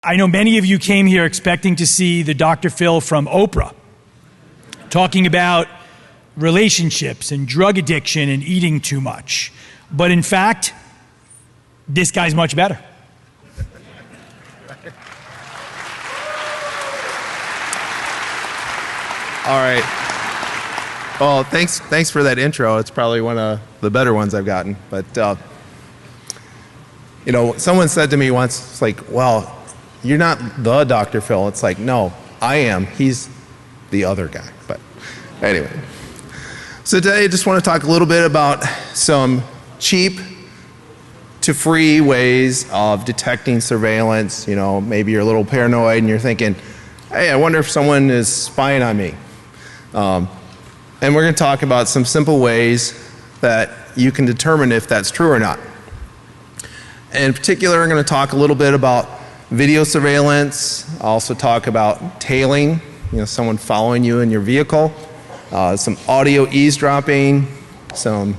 I know many of you came here expecting to see the Dr. Phil from Oprah talking about relationships and drug addiction and eating too much. But in fact, this guy's much better. All right. Well, thanks for that intro. It's probably one of the better ones I've gotten. But, you know, someone said to me once, it's like, well, you're not the Dr. Phil. It's like, no, I am. He's the other guy. But anyway. So today I just want to talk a little bit about some cheap to free ways of detecting surveillance. You know, maybe you're a little paranoid and you're thinking, hey, I wonder if someone is spying on me. And we're going to talk about some simple ways that you can determine if that's true or not. In particular, I'm going to talk a little bit about video surveillance. I'll also talk about tailing, you know, someone following you in your vehicle, some audio eavesdropping, some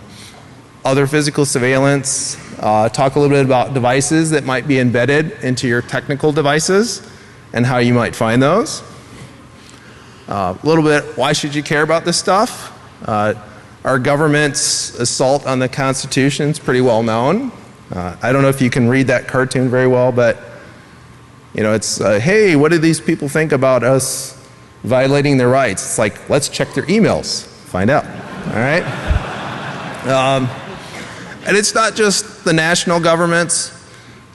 other physical surveillance, talk a little bit about devices that might be embedded into your technical devices and how you might find those. A little bit, why should you care about this stuff? Our government's assault on the Constitution is pretty well known. I don't know if you can read that cartoon very well, but you know, it's, hey, what do these people think about us violating their rights? It's like, let's check their emails, find out, all right? And it's not just the national governments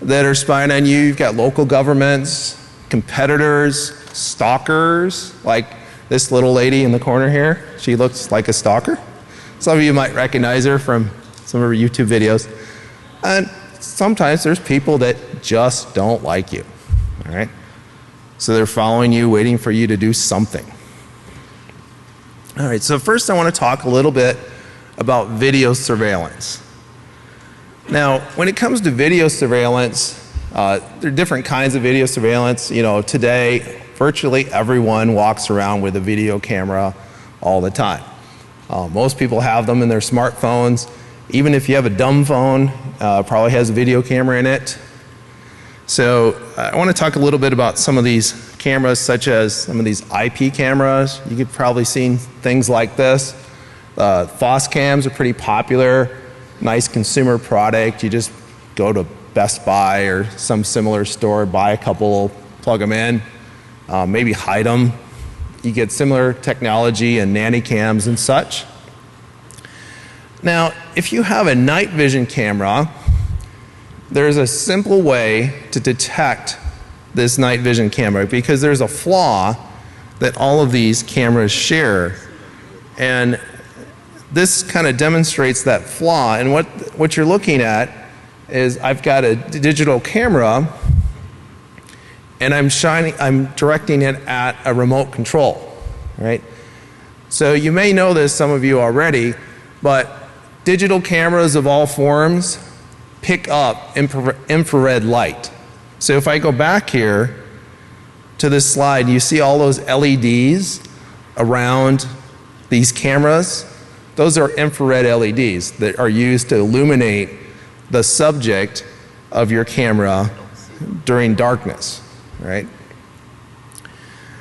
that are spying on you. You've got local governments, competitors, stalkers, like this little lady in the corner here. She looks like a stalker. Some of you might recognize her from some of her YouTube videos. And sometimes there's people that just don't like you, all right? So they're following you, waiting for you to do something. All right, so first I want to talk a little bit about video surveillance. Now, when it comes to video surveillance, there are different kinds of video surveillance. You know, today, virtually everyone walks around with a video camera all the time. Most people have them in their smartphones. Even if you have a dumb phone, probably has a video camera in it. So I want to talk a little bit about some of these cameras, such as some of these IP cameras. You could probably seen things like this. FOSS cams are pretty popular, nice consumer product. You just go to Best Buy or some similar store, buy a couple, plug them in, maybe hide them. You get similar technology and nanny cams and such. Now, if you have a night vision camera, there's a simple way to detect this night vision camera because there's a flaw that all of these cameras share. And this kind of demonstrates that flaw. And what you're looking at is I've got a digital camera and I'm directing it at a remote control, right? So you may know this, some of you already, but digital cameras of all forms pick up infrared light. So if I go back here to this slide, you see all those LEDs around these cameras? Those are infrared LEDs that are used to illuminate the subject of your camera during darkness, right?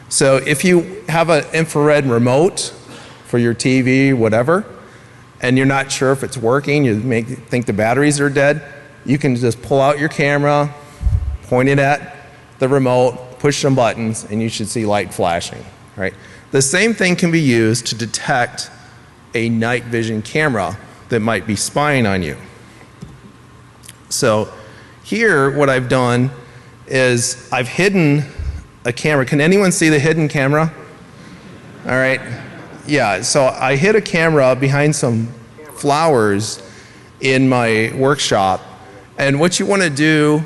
So if you have an infrared remote for your TV, whatever, and you're not sure if it's working, you may think the batteries are dead, you can just pull out your camera, point it at the remote, push some buttons, and you should see light flashing, right? The same thing can be used to detect a night vision camera that might be spying on you. So here, what I've done is I've hidden a camera. Can anyone see the hidden camera? All right. Yeah, so I hid a camera behind some flowers in my workshop. And what you want to do,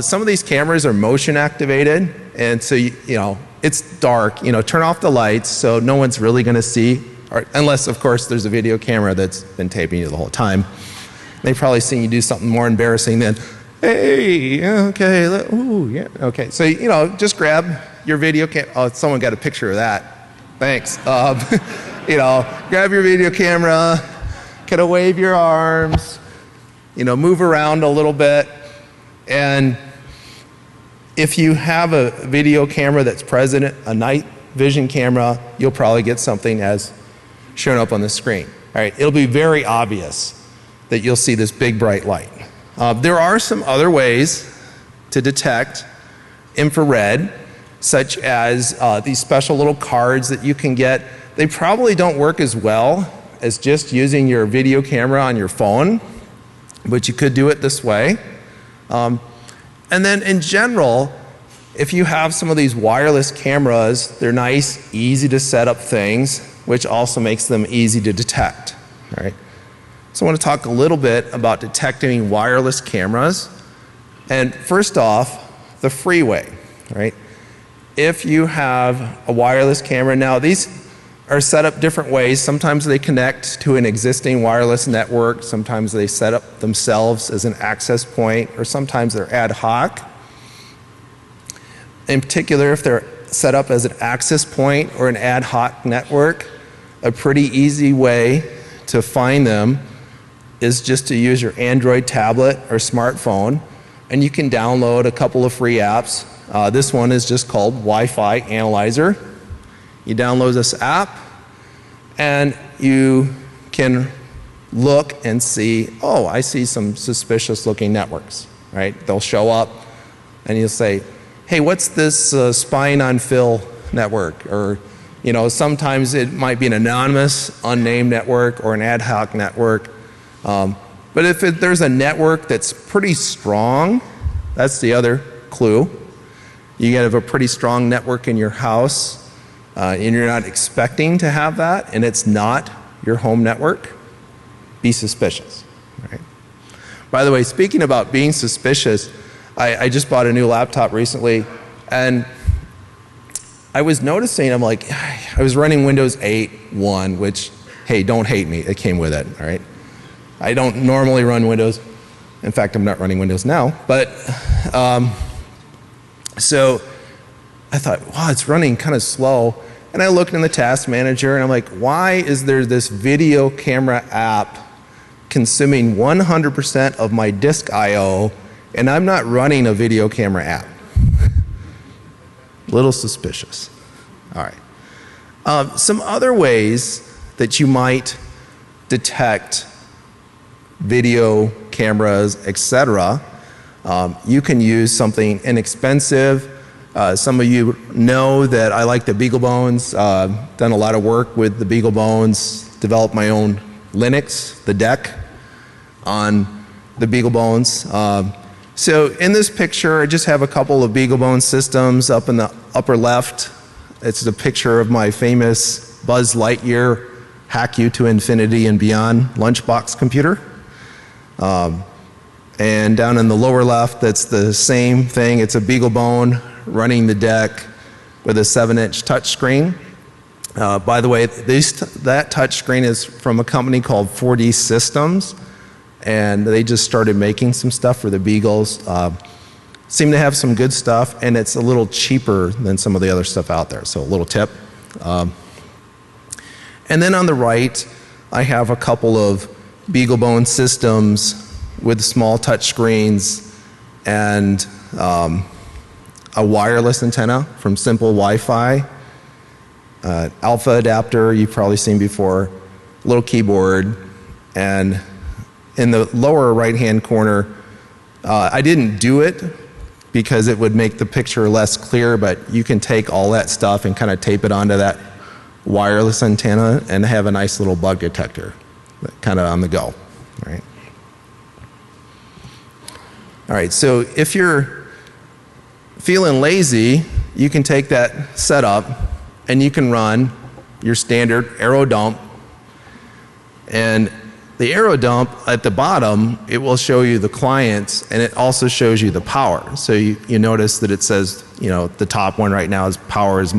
some of these cameras are motion activated. And so, you know, it's dark. You know, turn off the lights so no one's really going to see, or, unless, of course, there's a video camera that's been taping you the whole time. They've probably seen you do something more embarrassing than, hey, okay, ooh, yeah, okay. So, you know, just grab your video camera. Oh, someone got a picture of that. Thanks. You know, grab your video camera, kind of wave your arms, you know, move around a little bit, and If you have a video camera that's present, a night vision camera, you'll probably get something as shown up on the screen. All right, it'll be very obvious that you'll see this big bright light. There are some other ways to detect infrared, such as these special little cards that you can get. They probably don't work as well as just using your video camera on your phone, but you could do it this way. And then in general, if you have some of these wireless cameras, they're nice, easy to set up things, which also makes them easy to detect. All right? So I want to talk a little bit about detecting wireless cameras. And first off, the freeway. Right? If you have a wireless camera, now these are set up different ways. Sometimes they connect to an existing wireless network. Sometimes they set up themselves as an access point, or sometimes they're ad hoc. In particular, if they're set up as an access point or an ad hoc network, a pretty easy way to find them is just to use your Android tablet or smartphone, and you can download a couple of free apps. This one is just called Wi-Fi Analyzer. You download this app, and you can look and see, oh, I see some suspicious looking networks, right? They'll show up, and you'll say, hey, what's this spying on Phil network? Or, you know, sometimes it might be an anonymous, unnamed network or an ad hoc network. But if there's a network that's pretty strong, that's the other clue. You have a pretty strong network in your house, and you're not expecting to have that, and it's not your home network, be suspicious. Right? By the way, speaking about being suspicious, I just bought a new laptop recently, and I was noticing, I'm like, I was running Windows 8.1, which, hey, don't hate me, it came with it, all right? I don't normally run Windows. In fact, I'm not running Windows now, but so I thought, wow, it's running kind of slow. And I looked in the task manager, and I'm like, why is there this video camera app consuming 100% of my disk I/O, and I'm not running a video camera app? Little suspicious. All right. Some other ways that you might detect video cameras, etc. You can use something inexpensive. Some of you know that I like the BeagleBones. Done a lot of work with the BeagleBones. Developed my own Linux, the deck, on the BeagleBones. So in this picture, I just have a couple of BeagleBone systems up in the upper left. It's a picture of my famous Buzz Lightyear Hack You to Infinity and Beyond lunchbox computer. And down in the lower left, that's the same thing. It's a BeagleBone running the deck with a 7-inch touchscreen. By the way, that touchscreen is from a company called 4D Systems, and they just started making some stuff for the Beagles. Seem to have some good stuff, and it's a little cheaper than some of the other stuff out there, so a little tip. And then on the right, I have a couple of BeagleBone systems with small touch screens and a wireless antenna from Simple Wi-Fi, alpha adapter you've probably seen before, little keyboard, and in the lower right-hand corner, I didn't do it because it would make the picture less clear, but you can take all that stuff and kind of tape it onto that wireless antenna and have a nice little bug detector kind of on the go. Right? All right, so if you're feeling lazy, you can take that setup and you can run your standard Airodump. And the Airodump at the bottom, it will show you the clients, and it also shows you the power. So you notice that it says, you know, the top one right now is power is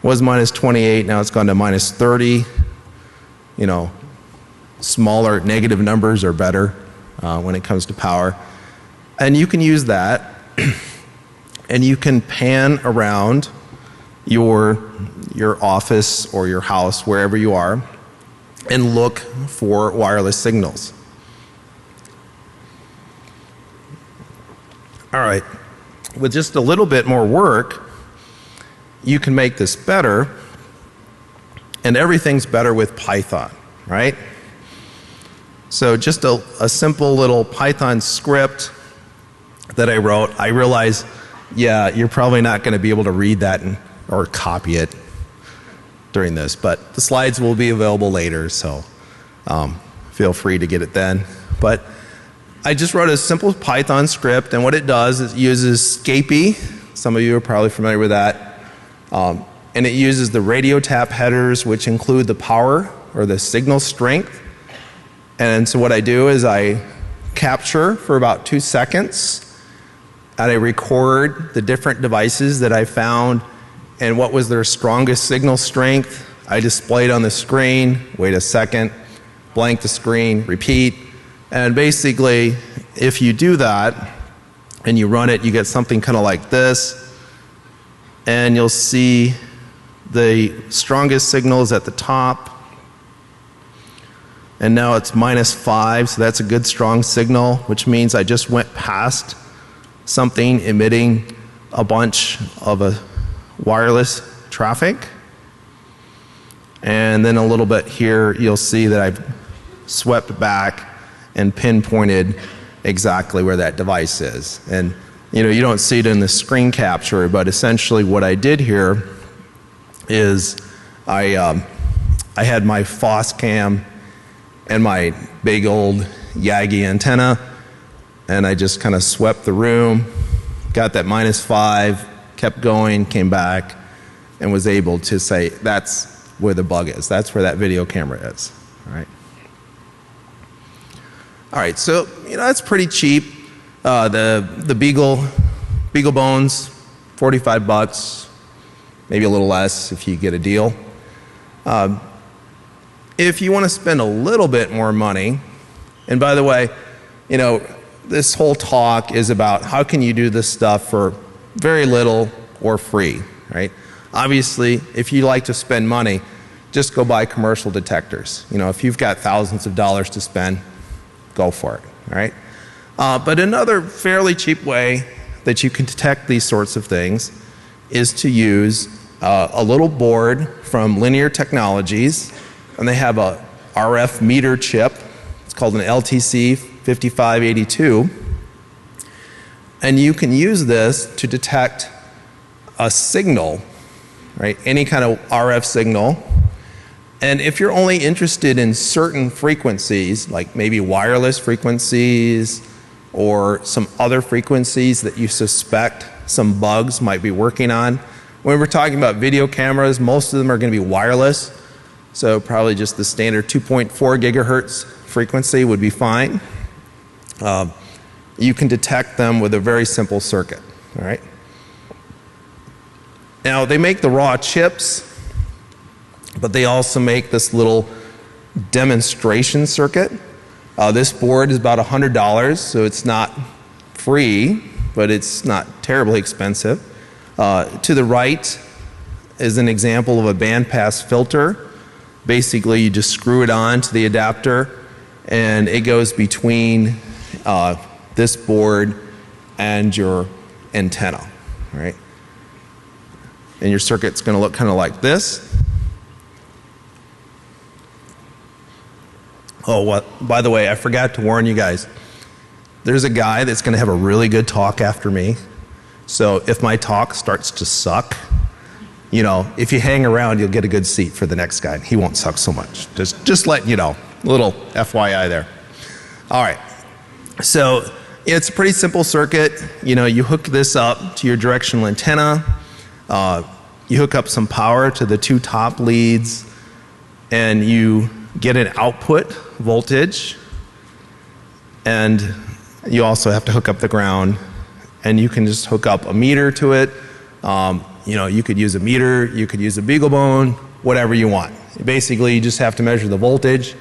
was minus 28, now it's gone to minus 30. You know, smaller negative numbers are better when it comes to power. And you can use that and you can pan around your office or your house, wherever you are, and look for wireless signals. All right. with just a little bit more work, you can make this better, and everything's better with Python, right? So just a simple little Python script that I wrote. I realize, yeah, you're probably not going to be able to read that or copy it during this, but the slides will be available later, so feel free to get it then. But I just wrote a simple Python script, and what it does is it uses Scapy. Some of you are probably familiar with that. And it uses the radio tap headers, which include the power or the signal strength. And so what I do is I capture for about 2 seconds, and I record the different devices that I found and what was their strongest signal strength. I display it on the screen, wait a second, blank the screen, repeat. And basically, if you do that and you run it, you get something kind of like this. And you'll see the strongest signal is at the top. And now it's -5, so that's a good strong signal, which means I just went past something emitting a bunch of a wireless traffic. And then a little bit here, you'll see that I've swept back and pinpointed exactly where that device is. And you don't see it in the screen capture, but essentially what I did here is I had my Foscam and my big old Yagi antenna, and I just kind of swept the room, got that -5, kept going, came back, and was able to say that's where the bug is. That's where that video camera is. All right. All right, so that's pretty cheap. The BeagleBones, $45, maybe a little less if you get a deal. If you want to spend a little bit more money, and by the way, this whole talk is about how can you do this stuff for very little or free, right? Obviously, if you like to spend money, just go buy commercial detectors. If you've got thousands of dollars to spend, go for it, all right? But another fairly cheap way that you can detect these sorts of things is to use a little board from Linear Technologies, and they have a RF meter chip. It's called an LTC 5582. And you can use this to detect a signal, right? Any kind of RF signal. And if you're only interested in certain frequencies, like maybe wireless frequencies or some other frequencies that you suspect some bugs might be working on, when we're talking about video cameras, most of them are going to be wireless. So probably just the standard 2.4 gigahertz frequency would be fine. You can detect them with a very simple circuit, all right? Now, they make the raw chips, but they also make this little demonstration circuit. This board is about $100, so it's not free, but it's not terribly expensive. To the right is an example of a bandpass filter. Basically, you just screw it on to the adapter, and it goes between this board and your antenna, all right? And your circuit's going to look kind of like this. Oh, by the way, I forgot to warn you guys. There's a guy that's going to have a really good talk after me. So if my talk starts to suck, if you hang around, you'll get a good seat for the next guy. He won't suck so much. Just letting you know. Little FYI there. All right. So it's a pretty simple circuit. You hook this up to your directional antenna. You hook up some power to the 2 top leads, and you get an output voltage, and you also have to hook up the ground, and you can just hook up a meter to it. You could use a meter, you could use a BeagleBone, whatever you want. Basically, you just have to measure the voltage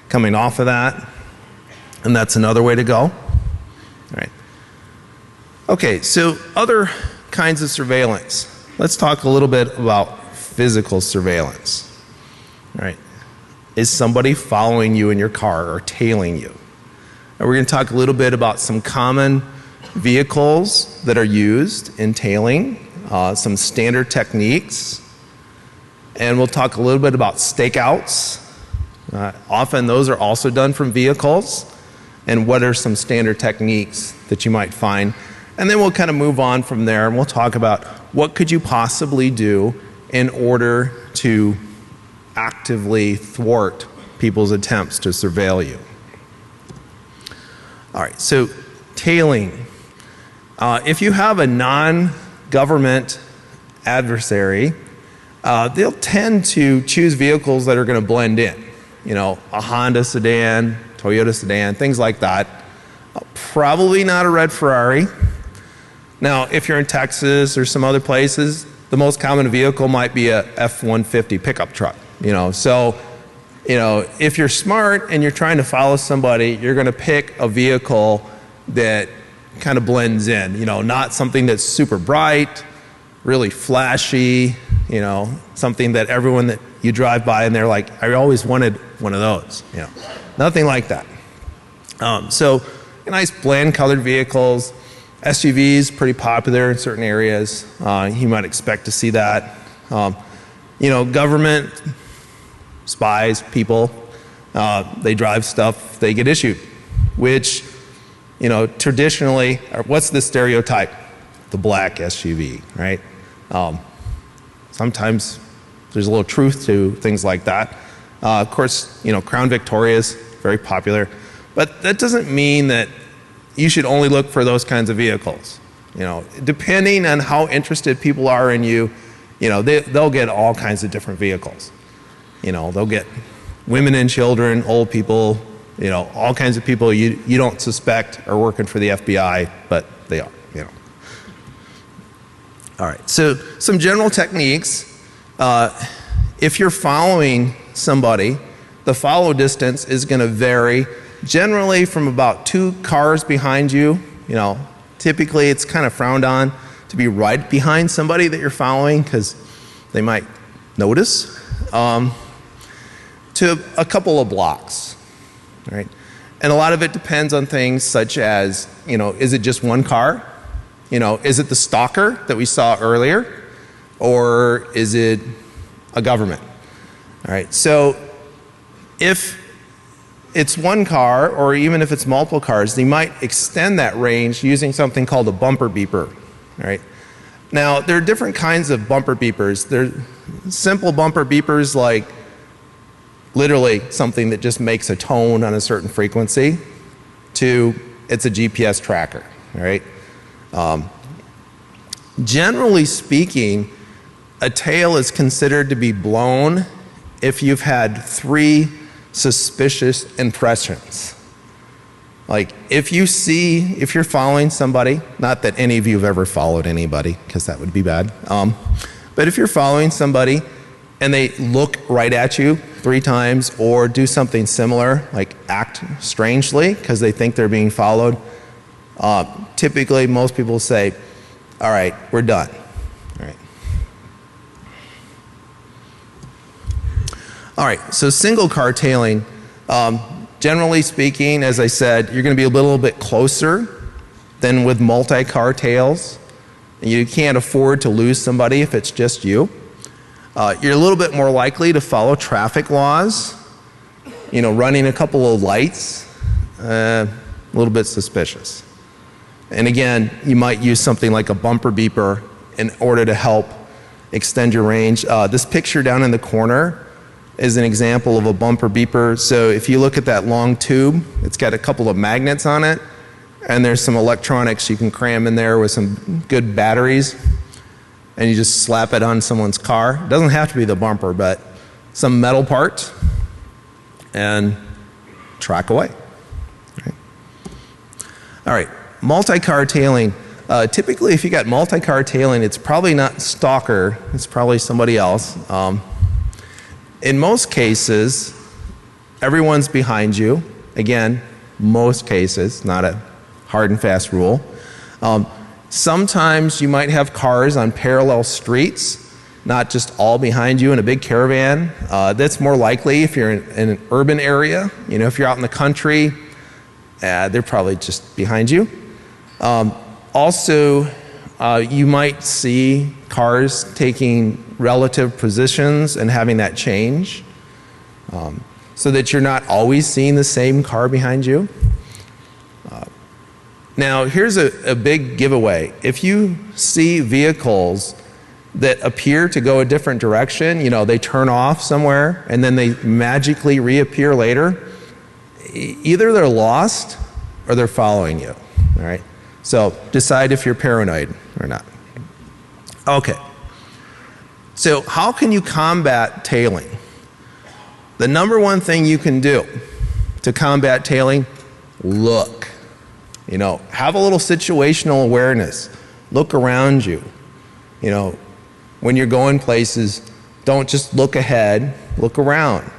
coming off of that, and that's another way to go. All right. Okay, so other kinds of surveillance. Let's talk a little bit about physical surveillance. All right. Is somebody following you in your car or tailing you? And we're going to talk a little bit about some common vehicles that are used in tailing, some standard techniques, and we'll talk a little bit about stakeouts. Often those are also done from vehicles, and what are some standard techniques that you might find. And then we'll kind of move on from there, and we'll talk about what could you possibly do in order to actively thwart people's attempts to surveil you. All right, so tailing. If you have a non-government adversary, they'll tend to choose vehicles that are going to blend in. You know, a Honda sedan, Toyota sedan, things like that. Probably not a red Ferrari. Now, if you're in Texas or some other places, the most common vehicle might be a F-150 pickup truck. You know, so, you know, if you're smart and you're trying to follow somebody, you're going to pick a vehicle that kind of blends in. You know, not something that's super bright, really flashy. You know, something that everyone that you drive by and they're like, I always wanted one of those. You know, nothing like that. So, nice bland colored vehicles. SUVs, pretty popular in certain areas. You might expect to see that. You know, government, spies, people, they drive stuff, they get issued, which, you know, traditionally, what's the stereotype? The black SUV, right? Sometimes there's a little truth to things like that. Of course, you know, Crown Victoria is very popular, but that doesn't mean that you should only look for those kinds of vehicles. You know, depending on how interested people are in you, you know, they'll get all kinds of different vehicles. You know, they'll get women and children, old people, you know, all kinds of people you don't suspect are working for the FBI, but they are, you know. All right, so some general techniques. If you're following somebody, the follow distance is going to vary generally from about 2 cars behind you. You know, typically it's kind of frowned on to be right behind somebody that you're following because they might notice, to a couple of blocks, right? And a lot of it depends on things such as, you know, is it just one car? You know, is it the stalker that we saw earlier? Or is it a government? All right, so if it's one car, or even if it's multiple cars, they might extend that range using something called a bumper beeper. All right. Now, there are different kinds of bumper beepers. There are simple bumper beepers, like literally something that just makes a tone on a certain frequency, to it's a GPS tracker. All right. Generally speaking, a tail is considered to be blown if you've had 3 suspicious impressions. Like if you're following somebody, not that any of you have ever followed anybody, because that would be bad, but if you're following somebody and they look right at you 3 times or do something similar, like act strangely because they think they're being followed, typically most people say, all right, we're done. All right, so single car tailing, generally speaking, as I said, you're going to be a little bit closer than with multi-car tails. You can't afford to lose somebody if it's just you. You're a little bit more likely to follow traffic laws. You know, running a couple of lights, a little bit suspicious. And again, you might use something like a bumper beeper in order to help extend your range. This picture down in the corner is an example of a bumper beeper. So if you look at that long tube, it's got a couple of magnets on it, and there's some electronics you can cram in there with some good batteries, and you just slap it on someone's car. It doesn't have to be the bumper, but some metal part, and track away. All right, multi-car tailing. Typically, if you got multi-car tailing, it's probably not stalker, it's probably somebody else. In most cases, everyone's behind you. Again, most cases, not a hard and fast rule. Sometimes you might have cars on parallel streets, not just all behind you in a big caravan. That's more likely if you're in an urban area. You know, if you're out in the country, they're probably just behind you. Also, you might see cars taking relative positions and having that change so that you're not always seeing the same car behind you. Now, here's a big giveaway. If you see vehicles that appear to go a different direction, you know, they turn off somewhere and then they magically reappear later, either they're lost or they're following you, all right? So decide if you're paranoid or not. Okay. So how can you combat tailing? The number one thing you can do to combat tailing, look. You know, have a little situational awareness. Look around you. You know, when you're going places, don't just look ahead, look around,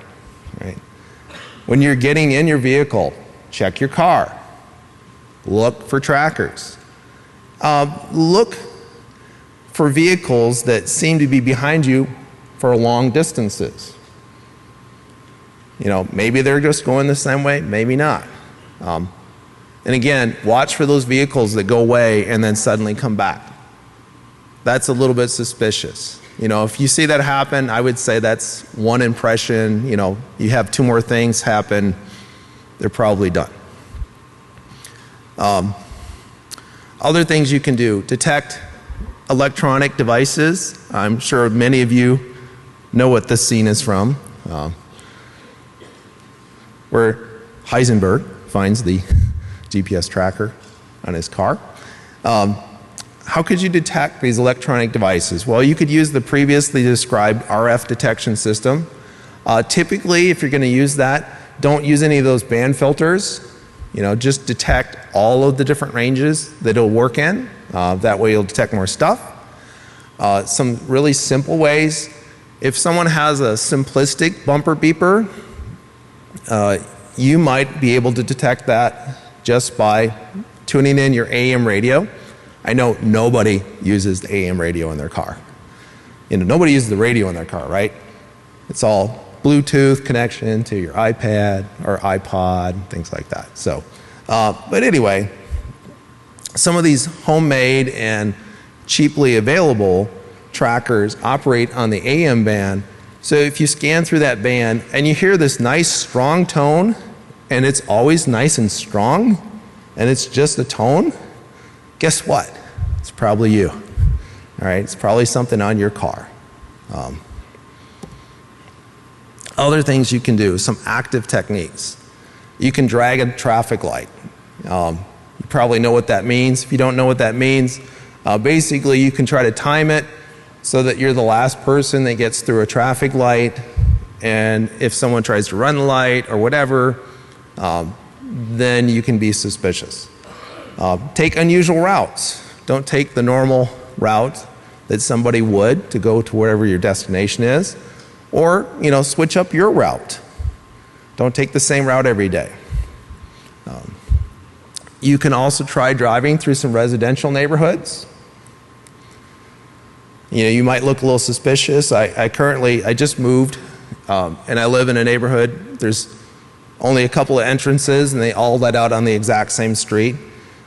right? When you're getting in your vehicle, check your car. Look for trackers. Look for vehicles that seem to be behind you for long distances. You know, maybe they're just going the same way, maybe not. And again, watch for those vehicles that go away and then suddenly come back. That's a little bit suspicious. You know, if you see that happen, I would say that's one impression. You know, you have two more things happen, they're probably done. Other things you can do, detect electronic devices. I'm sure many of you know what this scene is from, where Heisenberg finds the GPS tracker on his car. How could you detect these electronic devices? Well, you could use the previously described RF detection system. Typically, if you're going to use that, don't use any of those band filters. You know, just detect all of the different ranges that it'll work in. That way you'll detect more stuff. Some really simple ways. If someone has a simplistic bumper beeper, you might be able to detect that just by tuning in your AM radio. I know nobody uses the AM radio in their car. You know, nobody uses the radio in their car, right? It's all Bluetooth connection to your iPad or iPod, things like that. So, but anyway, some of these homemade and cheaply available trackers operate on the AM band. So if you scan through that band and you hear this nice strong tone, and it's always nice and strong, and it's just a tone, guess what? It's probably you. All right, it's probably something on your car. Other things you can do, some active techniques. You can drag a traffic light. You probably know what that means. If you don't know what that means, basically you can try to time it so that you're the last person that gets through a traffic light, and if someone tries to run the light or whatever, then you can be suspicious. Take unusual routes. Don't take the normal route that somebody would to go to wherever your destination is, or, you know, switch up your route. Don't take the same route every day. You can also try driving through some residential neighborhoods. You know, you might look a little suspicious. I just moved, and I live in a neighborhood. There's only a couple of entrances, and they all let out on the exact same street.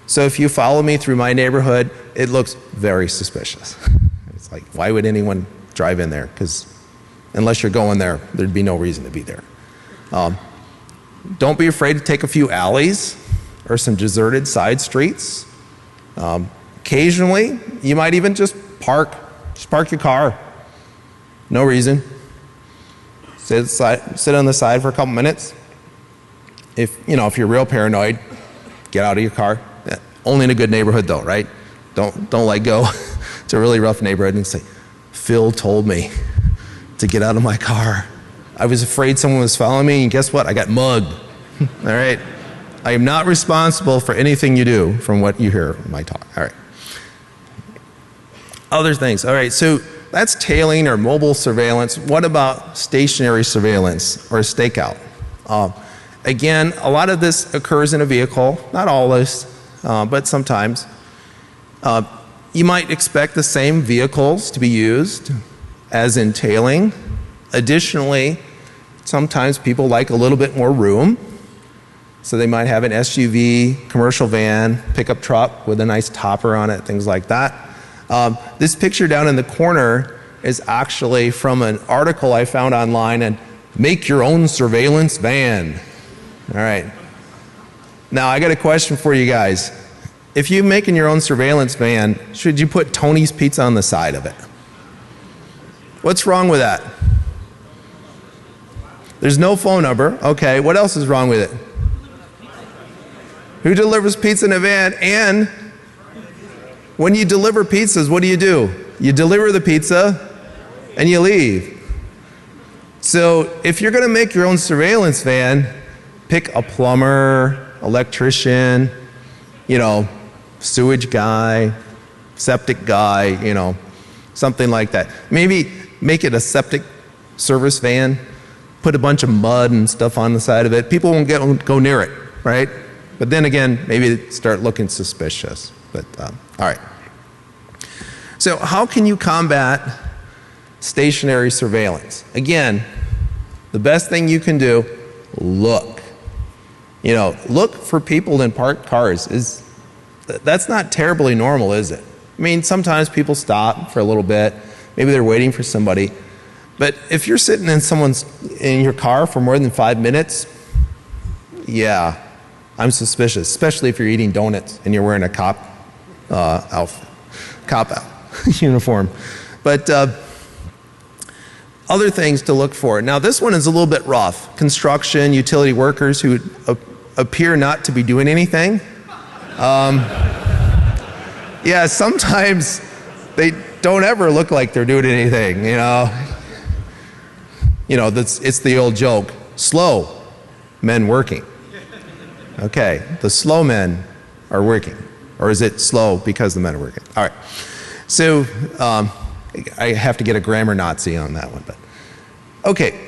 So if you follow me through my neighborhood, it looks very suspicious. It's like, why would anyone drive in there? Because unless you're going there, there'd be no reason to be there. Don't be afraid to take a few alleys or some deserted side streets. Occasionally, you might even just park your car. No reason. Sit on the side for a couple minutes. If you're real paranoid, get out of your car. Only in a good neighborhood though, right? Don't like go to a really rough neighborhood and say, Phil told me to get out of my car. I was afraid someone was following me, and guess what? I got mugged. All right? I am not responsible for anything you do from what you hear in my talk. All right. Other things. All right, so that's tailing or mobile surveillance. What about stationary surveillance or stakeout? Again, a lot of this occurs in a vehicle, not all this, but sometimes. You might expect the same vehicles to be used as in tailing. Additionally, sometimes people like a little bit more room. So they might have an SUV, commercial van, pickup truck with a nice topper on it, things like that. This picture down in the corner is actually from an article I found online, and make your own surveillance van. All right. Now I got a question for you guys. If you're making your own surveillance van, should you put Tony's Pizza on the side of it? What's wrong with that? There's no phone number. Okay, what else is wrong with it? Who delivers pizza in a van? And when you deliver pizzas, what do? You deliver the pizza and you leave. So if you're going to make your own surveillance van, pick a plumber, electrician, you know, sewage guy, septic guy, you know, something like that. Maybe make it a septic service van, put a bunch of mud and stuff on the side of it. People won't go near it, right? But then again, maybe they start looking suspicious. But all right. So how can you combat stationary surveillance? Again, the best thing you can do, look. You know, look for people in parked cars. That's not terribly normal, is it? I mean, sometimes people stop for a little bit. Maybe they're waiting for somebody. But if you're sitting in your car for more than 5 minutes, yeah, I'm suspicious, especially if you're eating donuts and you're wearing a cop uniform. But other things to look for. Now this one is a little bit rough. Construction, utility workers who appear not to be doing anything. Yeah, sometimes they don't ever look like they're doing anything, you know. It's the old joke, slow men working. Okay, the slow men are working. Or is it slow because the men are working? All right. So I have to get a grammar Nazi on that one. But okay.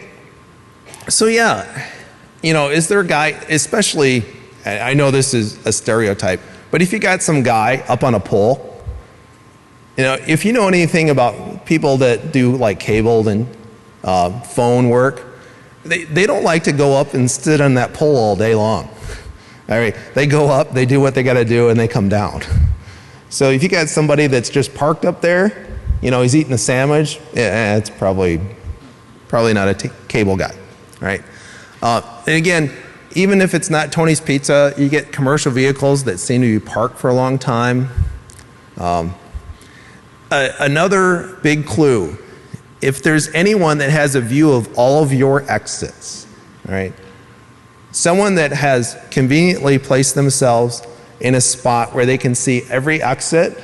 So yeah, you know, is there a guy, especially, I know this is a stereotype, but if you got some guy up on a pole, you know, if you know anything about people that do like cable and phone work, they don't like to go up and sit on that pole all day long. All right, they go up, they do what they got to do, and they come down. So if you got somebody that's just parked up there, you know, he's eating a sandwich, yeah, it's probably not a cable guy, right? And again, even if it's not Tony's Pizza, you get commercial vehicles that seem to be parked for a long time. Another big clue, if there's anyone that has a view of all of your exits, right? Someone that has conveniently placed themselves in a spot where they can see every exit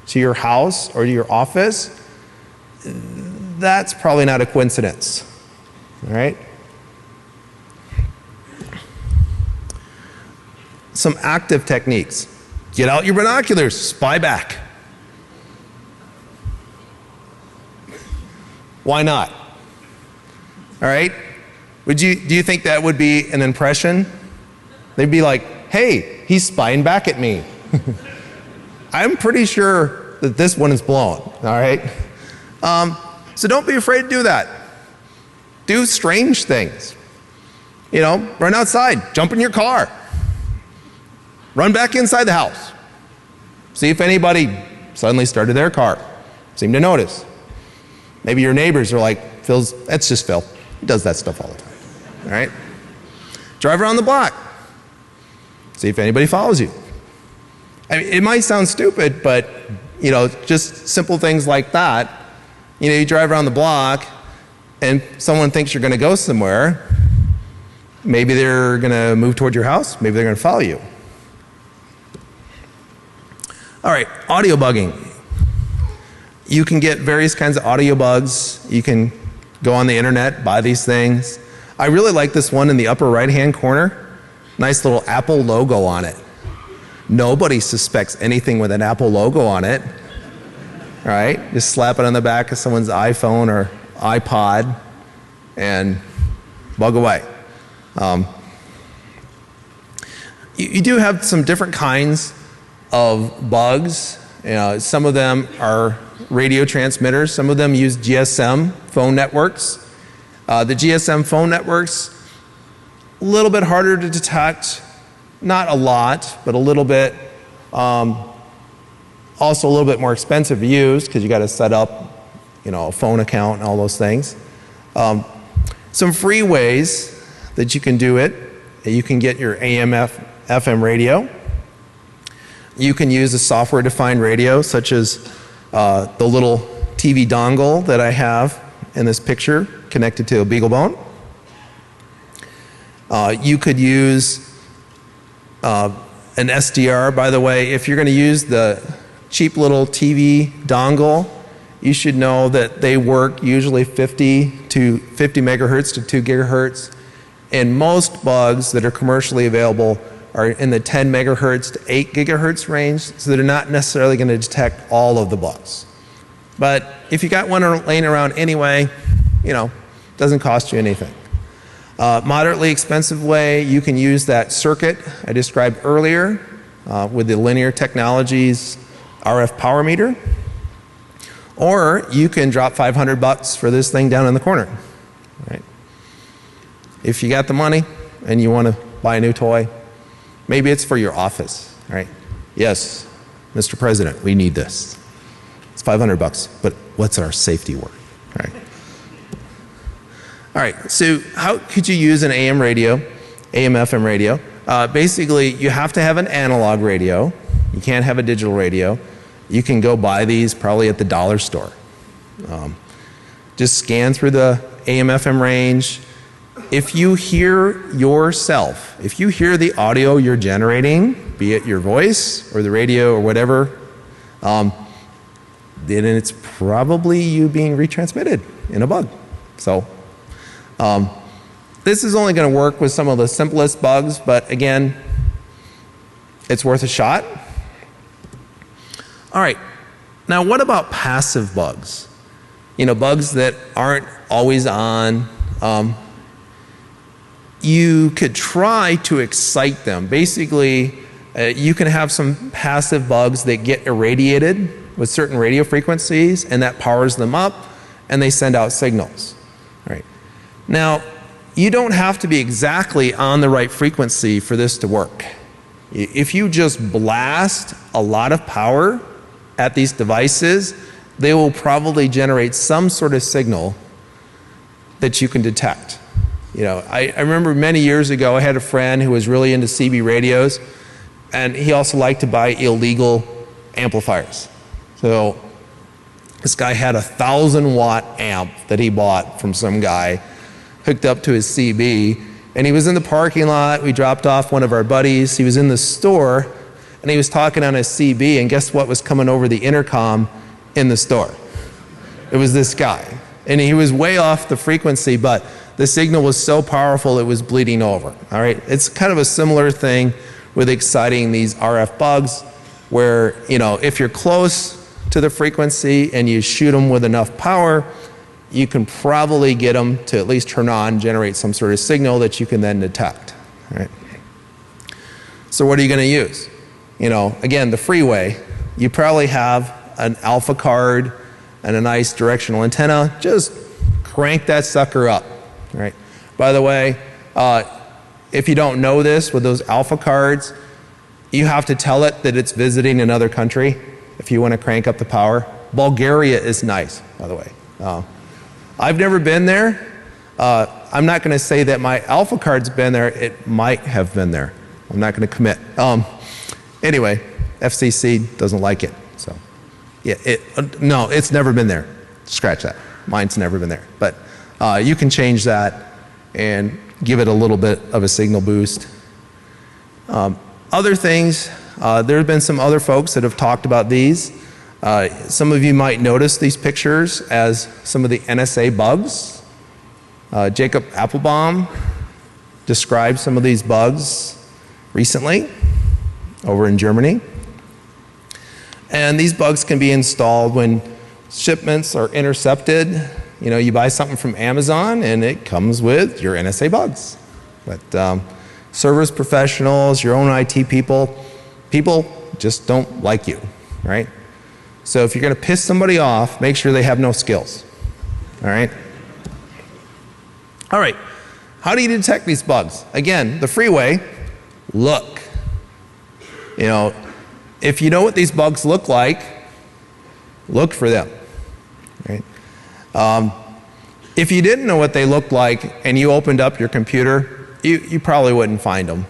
to your house or to your office, that's probably not a coincidence, all right? Some active techniques. Get out your binoculars, spy back. Why not? All right? Do you think that would be an impression? They'd be like, hey, he's spying back at me. I'm pretty sure that this one is blown, all right? So don't be afraid to do that. Do strange things. You know, run outside, jump in your car. Run back inside the house. See if anybody suddenly started their car. Seem to notice. Maybe your neighbors are like, that's just Phil. He does that stuff all the time. All right? Drive around the block. See if anybody follows you. I mean, it might sound stupid, but, you know, just simple things like that. You know, you drive around the block and someone thinks you're going to go somewhere. Maybe they're going to move toward your house. Maybe they're going to follow you. All right, audio bugging. You can get various kinds of audio bugs. You can go on the internet, buy these things. I really like this one in the upper right-hand corner. Nice little Apple logo on it. Nobody suspects anything with an Apple logo on it. All right, just slap it on the back of someone's iPhone or iPod and bug away. You do have some different kinds of bugs. You know, some of them are radio transmitters. Some of them use GSM phone networks. The GSM phone networks, a little bit harder to detect. Not a lot, but a little bit. Also a little bit more expensive to use because you got to set up, a phone account and all those things. Some free ways that you can do it. You can get your AM, FM radio. You can use a software-defined radio, such as the little TV dongle that I have in this picture connected to a BeagleBone. You could use an SDR. By the way, if you're going to use the cheap little TV dongle, you should know that they work usually 50 megahertz to 2 gigahertz. And most bugs that are commercially available are in the 10 megahertz to 8 gigahertz range, so they're not necessarily going to detect all of the bugs. But if you got one laying around anyway, doesn't cost you anything. Moderately expensive way, you can use that circuit I described earlier with the Linear Technologies RF power meter. Or you can drop $500 for this thing down in the corner. Right? If you got the money and you want to buy a new toy, maybe it's for your office. Right? Yes, Mr. President, we need this. It's $500, but what's our safety word? Right? All right, so how could you use an AM radio, AM FM radio? Basically, you have to have an analog radio. You can't have a digital radio. You can go buy these probably at the dollar store. Just scan through the AM FM range. If you hear yourself, if you hear the audio you're generating, be it your voice or the radio or whatever, then it's probably you being retransmitted in a bug. So this is only going to work with some of the simplest bugs, but again, it's worth a shot. All right, now what about passive bugs? Bugs that aren't always on. You could try to excite them. Basically, you can have some passive bugs that get irradiated with certain radio frequencies, and that powers them up, and they send out signals. All right. Now, you don't have to be exactly on the right frequency for this to work. If you just blast a lot of power at these devices, they will probably generate some sort of signal that you can detect. I remember many years ago I had a friend who was really into CB radios, and he also liked to buy illegal amplifiers. So this guy had a 1,000-watt amp that he bought from some guy, hooked up to his CB, and he was in the parking lot. We dropped off one of our buddies. He was in the store, and he was talking on his CB, and guess what was coming over the intercom in the store? It was this guy. And he was way off the frequency, but the signal was so powerful it was bleeding over. All right? It's kind of a similar thing with exciting these RF bugs where, if you're close to the frequency and you shoot them with enough power, you can probably get them to at least turn on, generate some sort of signal that you can then detect. All right? So what are you going to use? Again, the freeway, you probably have an alpha card and a nice directional antenna. Just crank that sucker up. All right? By the way, if you don't know this, with those alpha cards, you have to tell it that it's visiting another country if you want to crank up the power. Bulgaria is nice, by the way. I've never been there. I'm not going to say that my alpha card's been there. It might have been there. I'm not going to commit. Anyway, FCC doesn't like it. So, yeah, no, it's never been there. Scratch that. Mine's never been there. But you can change that and give it a little bit of a signal boost. Other things, there have been some other folks that have talked about these. Some of you might notice these pictures as some of the NSA bugs. Jacob Appelbaum described some of these bugs recently over in Germany. And these bugs can be installed when shipments are intercepted. You buy something from Amazon and it comes with your NSA bugs. But service professionals, your own IT people just don't like you, right? So if you're going to piss somebody off, make sure they have no skills. All right? All right. How do you detect these bugs? Again, the freeway, look. You know, if you know what these bugs look like, look for them, right? If you didn't know what they looked like and you opened up your computer, you probably wouldn't find them.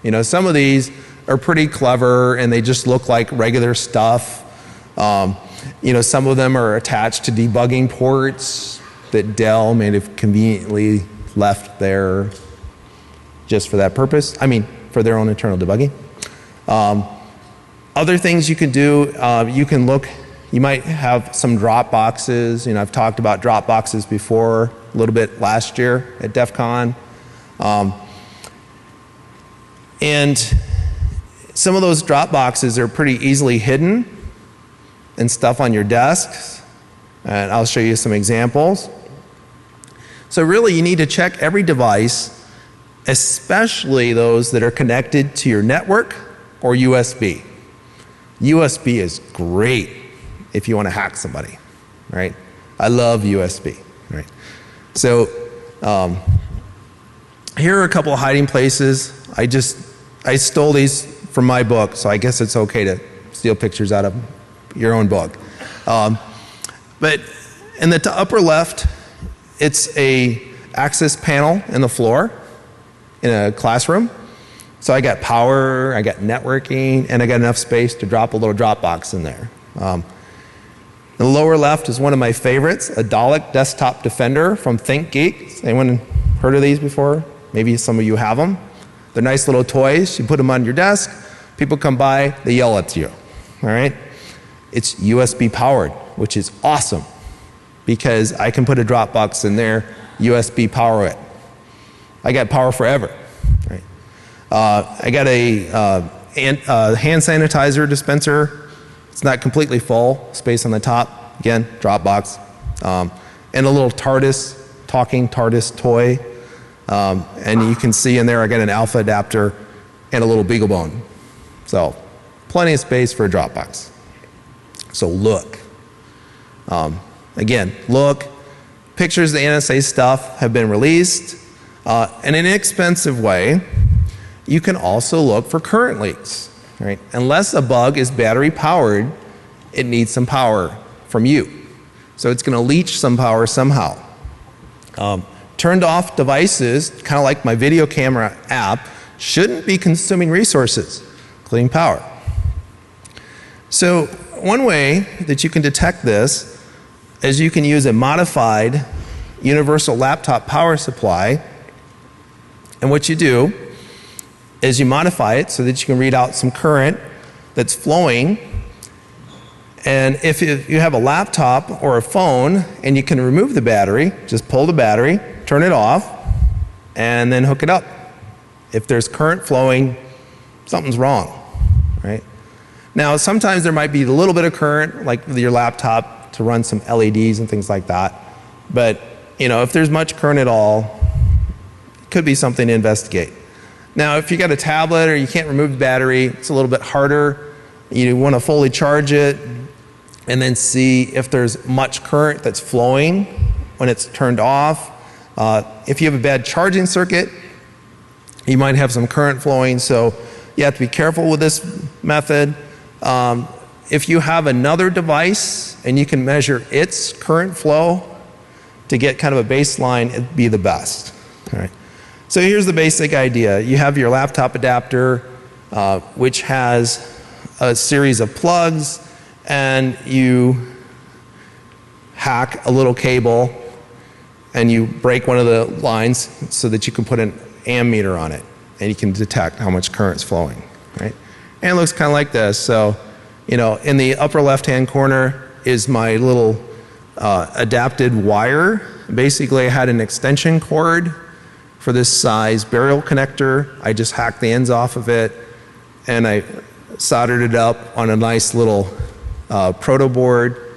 You know, some of these are pretty clever and they just look like regular stuff. You know, some of them are attached to debugging ports that Dell may have conveniently left there just for that purpose. I mean, for their own internal debugging. Other things you can do, you can look, you might have some drop boxes. You know, I've talked about drop boxes before, a little bit last year at DEF CON. And some of those drop boxes are pretty easily hidden and stuff on your desks. And I'll show you some examples. So really you need to check every device, especially those that are connected to your network or USB. USB is great if you want to hack somebody, right? I love USB, right? So here are a couple of hiding places. I stole these from my book, so I guess it's okay to steal pictures out of your own book. But in the upper left, it's a access panel in the floor in a classroom. So I got power, I got networking, and I got enough space to drop a little Dropbox in there. The lower left is one of my favorites, a Dalek Desktop Defender from ThinkGeek. Anyone heard of these before? Maybe some of you have them. They're nice little toys. You put them on your desk. People come by, they yell at you. All right? It's USB powered, which is awesome because I can put a Dropbox in there, USB power it. I got power forever. Right? I got a hand sanitizer dispenser. It's not completely full, space on the top. Again, Dropbox. And a little TARDIS, talking TARDIS toy. And you can see in there I got an alpha adapter and a little BeagleBone. So plenty of space for a Dropbox. So look. Again, look. Pictures of the NSA stuff have been released. In an inexpensive way, you can also look for current leaks. Right? Unless a bug is battery powered, it needs some power from you. So it's going to leach some power somehow. Turned off devices, kind of like my video camera app, shouldn't be consuming resources, including power. So one way that you can detect this is you can use a modified universal laptop power supply. And what you do is you modify it so that you can read out some current that's flowing. And if you have a laptop or a phone and you can remove the battery, just pull the battery, turn it off, and then hook it up. If there's current flowing, something's wrong, right? Now, sometimes there might be a little bit of current, like with your laptop, to run some LEDs and things like that. But, you know, if there's much current at all, it could be something to investigate. Now, if you got a tablet or you can't remove the battery, it's a little bit harder. You want to fully charge it and then see if there's much current that's flowing when it's turned off. If you have a bad charging circuit, you might have some current flowing, so you have to be careful with this method. If you have another device and you can measure its current flow to get kind of a baseline, it'd be the best. All right. So here's the basic idea. You have your laptop adapter, which has a series of plugs, and you hack a little cable and you break one of the lines so that you can put an ammeter on it and you can detect how much current's flowing, right? And it looks kind of like this. So, you know, in the upper left-hand corner is my little adapted wire. Basically, I had an extension cord for this size burial connector. I just hacked the ends off of it and I soldered it up on a nice little proto board,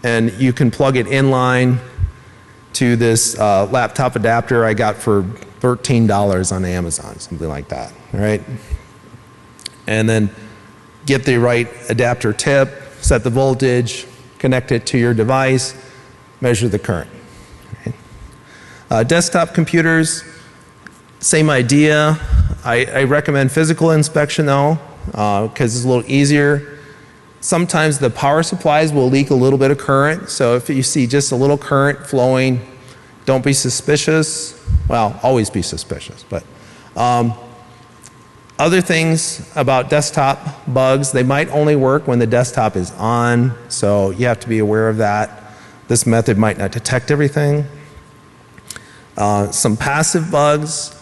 and you can plug it in line to this laptop adapter I got for $13 on Amazon, something like that, right? And then get the right adapter tip, set the voltage, connect it to your device, measure the current. Right? Desktop computers, same idea. I recommend physical inspection though. because it's a little easier. Sometimes the power supplies will leak a little bit of current, so if you see just a little current flowing, don't be suspicious. Well, always be suspicious, but other things about desktop bugs, they might only work when the desktop is on, so you have to be aware of that. This method might not detect everything. Some passive bugs,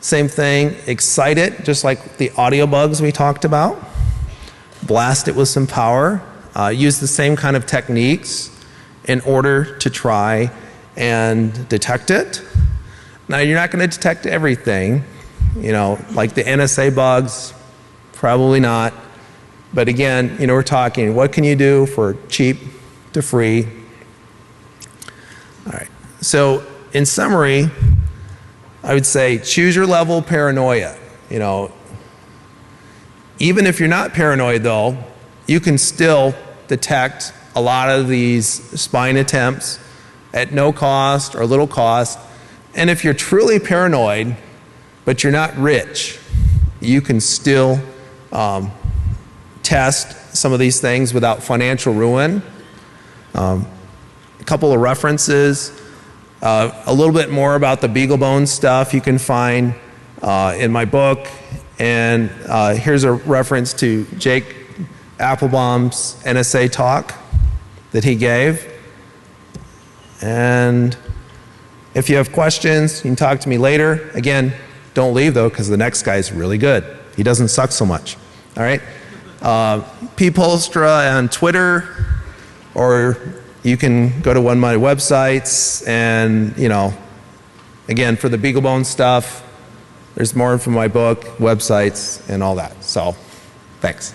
same thing, excite it, just like the audio bugs we talked about. Blast it with some power. Use the same kind of techniques in order to try and detect it. Now, you're not going to detect everything, you know, like the NSA bugs, probably not. But again, you know, we're talking, what can you do for cheap to free? All right, so in summary, I would say choose your level of paranoia. You know, even if you're not paranoid though, you can still detect a lot of these spying attempts at no cost or little cost. And if you're truly paranoid, but you're not rich, you can still test some of these things without financial ruin. A couple of references. A little bit more about the BeagleBone stuff you can find in my book. And here's a reference to Jake Applebaum's NSA talk that he gave. And if you have questions, you can talk to me later. Again, don't leave though, because the next guy's really good. He doesn't suck so much. All right? Polstra on Twitter, or you can go to one of my websites, and you know, again, for the BeagleBone stuff, there's more from my book, websites, and all that. So, thanks.